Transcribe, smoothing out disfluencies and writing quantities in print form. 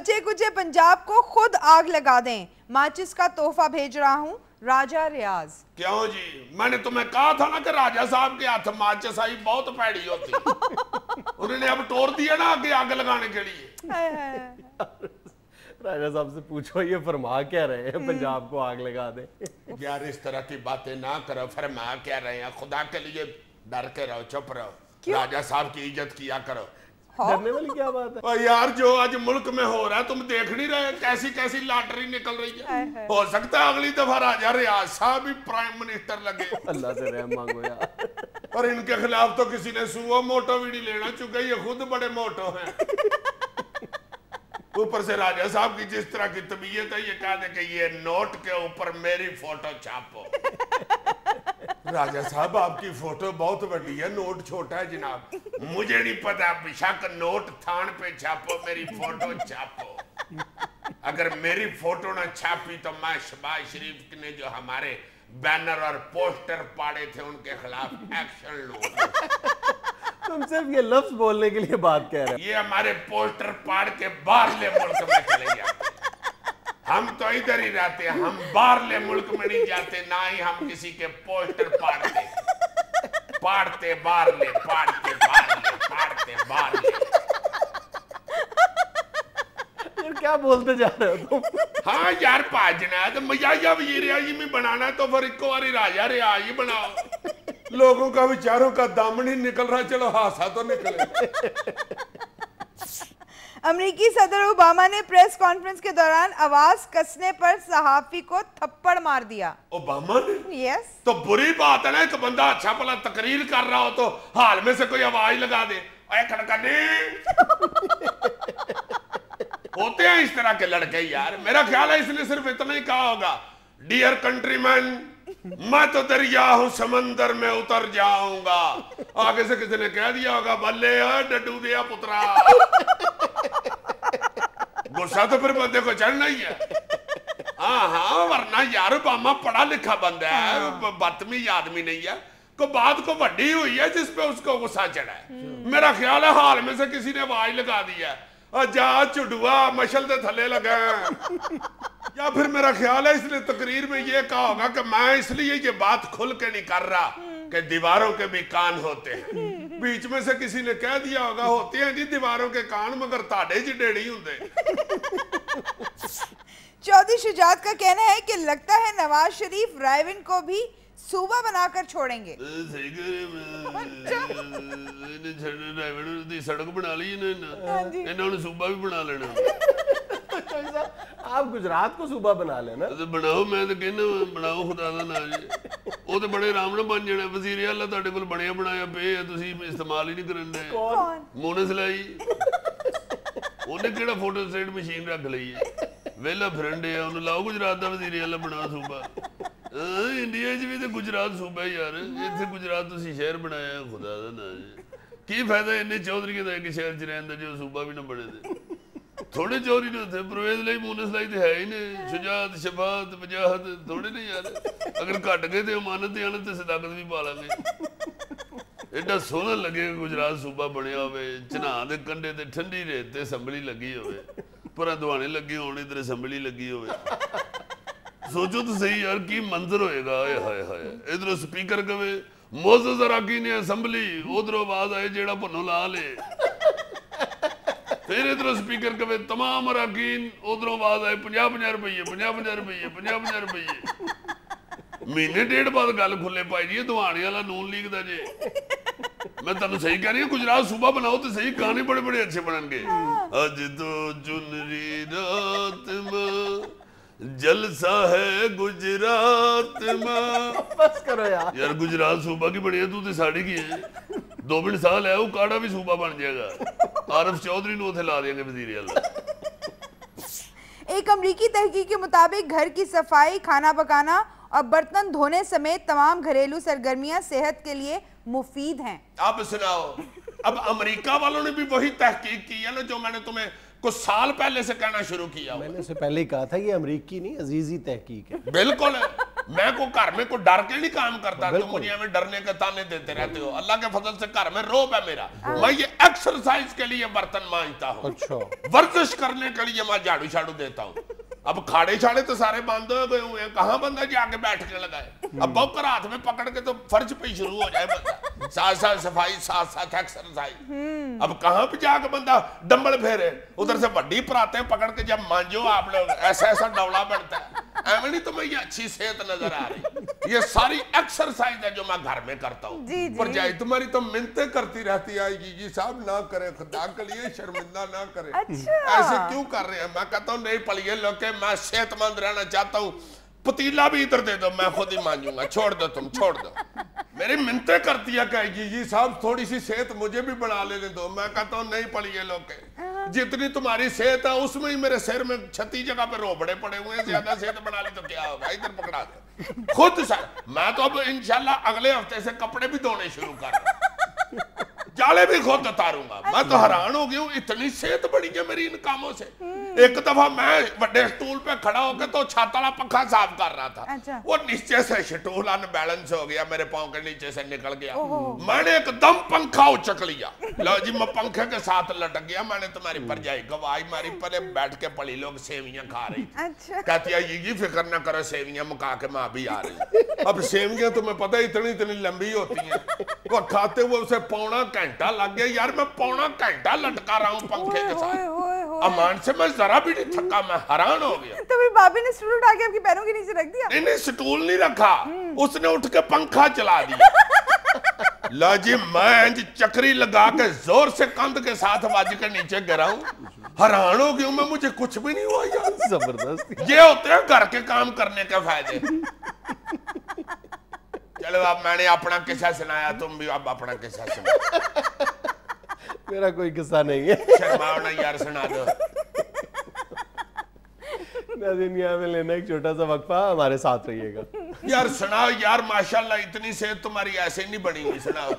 बचे कुचे पंजाब को खुद आग लगा दें, माचिस का तोहफा भेज रहा हूं, राजा रियाज। क्यों जी, मैंने तुम्हें कहा था ना कि राजा साहब के हाथ माचिस आई बहुत पैड़ी होती। उन्होंने अब तोड़ दिया ना आगे आग लगाने के लिए। राजा साहब से पूछो ये फरमा क्या रहे हैं पंजाब को आग लगा दे। यार इस तरह की बातें ना करो, फरमा क्या रहे हैं, खुदा के लिए डर के रहो, चुप रहो। राजा साहब की इज्जत किया करो। डरने वाली क्या बात है? और यार जो आज मुल्क में हो रहा है तुम देख नहीं रहे, कैसी कैसी लॉटरी निकल रही है। हो सकता है अगली दफा राजा रियाज साहब भी प्राइम मिनिस्टर लगे। अल्लाह से रहम मांगो यार। और इनके खिलाफ तो किसी ने सुओ मोटो भी नहीं लेना, चूंकि ये खुद बड़े मोटो हैं। ऊपर से राजा साहब की जिस तरह की तबीयत है, ये कह दे कि ये नोट के ऊपर मेरी फोटो छापो। राजा साहब आपकी फोटो बहुत बड़ी है, नोट छोटा है जनाब। मुझे नहीं पता, बेशक नोट थान पे छापो, मेरी फोटो छापो। अगर मेरी फोटो ना छापी तो मैं शहबाज शरीफ ने जो हमारे बैनर और पोस्टर पाड़े थे उनके खिलाफ एक्शन लूंगा। तुम सिर्फ ये लफ्ज बोलने के लिए बात कह रहे हैं। ये हमारे पोस्टर पाड़ के बाहरले मुल्क में चले जाते। हम तो इधर ही रहते हैं, हम बाहरले मुल्क में नहीं जाते, ना ही हम किसी के पोस्टर पाड़ते। पाड़ते बाहरले, पाड़ते बाहरले, पाड़ते बाहरले। यार क्या बोलते जा रहे हो तुम? हाँ यार पाजना है तो मजाया वजीर आज़म में बनाना, तो फिर एक बार राजा रियाज ही बनाओ। लोगों का विचारों का दामन ही निकल रहा, चलो हासा तो निकले। अमेरिकी सदर ओबामा ने प्रेस कॉन्फ्रेंस के दौरान आवाज कसने पर सहाफी को थप्पड़ मार दिया। ओबामा ने? यस। तो बुरी बात है ना, एक बंदा अच्छा भला तकरीर कर रहा हो तो हाल में से कोई आवाज लगा दे, अरे खड़कने। होते हैं इस तरह के लड़के यार। मेरा ख्याल है इसने सिर्फ इतना ही कहा होगा, डियर कंट्रीमैन मैं तो दरिया हूं समंदर में उतर जाऊंगा। आगे से किसी ने कह दिया होगा, बल्ले डड्डू दिया पुत्रा। गुस्सा तो फिर बंदे को चढ़ना ही है। हाँ वरना यार ओबामा पढ़ा लिखा बंदा है, बदतमीज आदमी नहीं है। को बात को वड्डी हुई है जिस पे उसको गुस्सा चढ़ा है। मेरा ख्याल है हाल में से किसी ने आवाज लगा दी है, जा चुडुआ मशल दे थले लगा। या फिर मेरा ख्याल है इसने तकरीर में ये कहा होगा कि मैं इसलिए ये बात खुल के नहीं कर रहा कि दीवारों के भी कान होते हैं। बीच में से किसी ने कह दिया होगा, होते हैं जी दीवारों के कान मगर ताड़े जिडेड़ी होंगे। चौधरी शुजात का कहना है कि लगता है नवाज शरीफ रायविन को भी सूबा बनाकर छोड़ेंगे। सड़क बना ली इन्होंने, सूबा भी बना लेना। आप गुजरात को सूबा बना लेना। तो बनाओ, मैं तो कहना बनाओ, खुदा दा नाम जी। वो तो बड़े आराम नाल बन जाना। वजीर आला तुहाडे कोल बनया बनाया पे है, तुसीं इस्तेमाल ही नहीं करन दे। मोने सलाई ਉਹਨੇ ਕਿਹੜਾ ਫੋਟੋ ਸਟੇਟ ਮਸ਼ੀਨ ਰੱਖ ਲਈ ਹੈ, ਵੇਲਾ ਫਿਰਨ ਡਿਆ, ਉਹਨੂੰ ਲਾਓ ਗੁਜਰਾਤ ਦਾ ਵਜ਼ੀਰ ਆਲਾ ਬਣਾ ਸੂਬਾ। ਇੰਡੀਆ 'ਚ ਵੀ ਤੇ ਗੁਜਰਾਤ ਸੂਬਾ ਯਾਰ, ਇੱਥੇ ਗੁਜਰਾਤ ਤੁਸੀਂ ਸ਼ਹਿਰ ਬਣਾਇਆ, ਖੁਦਾ ਦਾ ਨਾਂ ਜੀ। ਕੀ ਫਾਇਦਾ ਇੰਨੇ ਚੌਧਰੀਆਂ ਦਾ ਇੱਕ ਸ਼ਹਿਰ 'ਚ ਰਹਿਣ ਦਾ ਜੋ ਸੂਬਾ ਵੀ ਨਾ ਬਣੇ ਤੇ। थोड़े चौधरी ने थे, परवेज लाई मोनस लाई तो है ही नहीं। शुजात शफात वजाहत थोड़े नहीं यार, अगर घट गए तो अमानत आने तो सदाकत भी पा लेंगे। एडा सोहना लगे गुजरात सूबा बनया होवे, चन्हा दे कंढे ते ठंडी रेत ते असैंबली लगी होवे, पर दुआने लगे होण, इधर असैंबली लगी होवे। सोचो तो सही यार की मंजर होएगा। हाय हाय, इधर स्पीकर कहे मोअज़्ज़ज़ अराकीन असैंबली, उधरों आवाज आए जेड़ा भन्नो ला ले। फिर इधर स्पीकर कहे तमाम अराकीन, उधरों आवाज आए 50-50 रुपये, 50-50 रुपये, 50-50 रुपये। महीने डेढ़ बाद गल खुले पाई जी, दुआने वाला नून लीग दा जे। मैं तुहानू सही कह रही हूँ, गुजरात सूबा बनाओ तो सही, गाने बड़े बड़े अच्छे बननगे। अज तो चुनरी रात में जलसा है गुजरात में। बस करो यार गुजरात सूबा की बड़ी है, तू तो साड़ी की है। 2 मिनट साल है, वो काड़ा भी सूबा बन जाएगा। आरिफ चौधरी ने उसे ला देंगे वजीर आला। एक अमरीकी तहकीक के मुताबिक घर की सफाई, खाना पकाना और बर्तन धोने समेत तमाम घरेलू सरगर्मियां सेहत के लिए मुफीद हैं। अब सुनाओ, अब अमेरिका वालों ने भी वही तहकीक की है ना जो मैंने तुम्हें कुछ साल पहले से कहना शुरू किया। मैंने उससे पहले ही कहा था ये अमरीकी नहीं अजीजी तहकीक है। बिल्कुल है। मैं को घर में को डर के नहीं काम करता, तुम मुझे हमें डरने के ताने देते रहते हो। अल्लाह के फजल से घर में रोब है मेरा। मैं ये एक्सरसाइज के लिए बर्तन मांजता हूँ, अच्छा, वर्जिश करने के लिए मैं झाड़ू झाड़ू देता हूँ। अब खाड़े छाड़े तो सारे बंद हो गए हुए हैं, कहाँ बंदा जाके बैठने लगा है। अब बौकर हाथ में पकड़ के तो फर्ज पे शुरू हो जाए बंदा, साथ साथ सफाई साथ साथ एक्सरसाइज। अब कहाँ पे जाके बंदा डंबल फेरे, उधर से बड्डी पराते पकड़ के जब मांजो आप लोग ऐसा ऐसा डवला बनता है। ऐਵੇਂ नहीं तो मैं ये अच्छी सेहत नजर आ रही। ये सारी एक्सरसाइज है जो मैं घर में करता हूँ। पर जाए तुम्हारी तो मिन्नतें करती रहती है जी साहब ना करे, खुदा के लिए शर्मिंदा ना करे। ऐसे क्यों कर रहे हैं? मैं कहता हूँ नहीं पलिए लोग के, मैं सेहतमंद रहना चाहता हूँ, पतीला भी इधर दे दो, मैं खुद ही मांजूंगा, छोड़ दो तुम, छोड़ दो। मेरी मिन्नतें करती है कहेगी जी साहब थोड़ी सी सेहत मुझे भी बना लेने दो। मैं कहता हूँ नहीं पलिए लोग के, जितनी तुम्हारी सेहत है उसमें ही मेरे सिर में 36 जगह पे रोबड़े पड़े हुए हैं, ज्यादा सेहत बना ली तो क्या होगा, इधर पकड़ा दे खुद सर। मैं तो अब इंशाल्लाह अगले हफ्ते से कपड़े भी धोने शुरू कर रहा हूं, जाले भी खुद उतारूंगा। मैं तो हैरान हो गया हूँ, इतनी सेहत बढ़ी है मेरी इन कामों से। एक दफा मैं बड़े स्टूल पे खड़ा होकर तो छत वाला पंखा साफ कर रहा था, वो नीचे से स्टूल अनबैलेंस हो गया, मेरे पांव के नीचे से निकल गया। मैंने एकदम पंखा उचक लिया, लो जी मैं पंखे के साथ लटक गया। मैंने तुम्हारी परजाई गवाही मारी, पहले बैठ के पड़ी लोग सेवियां खा रही, कहती है ये फिक्र ना करो सेवियां मुका के मैं भी आ रही। अब सेवियां तुम्हें पता है इतनी इतनी लंबी होती हैं, वो खाते हुए उसे पौना घंटा लग गया। यार मैं पौना घंटा लटका रहा हूँ पंखे के साथ, अमान से मैं जरा भी नहीं थका, मैं हैरान हो गया। तो फिर भाभी ने स्टूल उठा के आपके पैरों के नीचे रख दिया? नहीं स्टूल नहीं रखा, उसने उठ के पंखा चला दिया। लो जी मैं चक्री लगा के जोर से कंध के साथ वाज के नीचे गिरा हूं, हैरान हो गया मैं, मुझे कुछ भी नहीं हुआ यार। जबरदस्त, ये होते हैं घर के काम करने के फायदे। चलो अब मैंने अपना किस्सा सुनाया, तुम भी अब अपना किस्सा सुनाओ। मेरा कोई किस्सा नहीं है, शर्माओ ना यार, सुना दो। नाज़रीन यहाँ में लेना एक छोटा सा वक्फा, हमारे साथ रहिएगा। यार सुनाओ यार, माशाल्लाह इतनी सेहत तुम्हारी ऐसे नहीं बनी हुई, सुनाओ।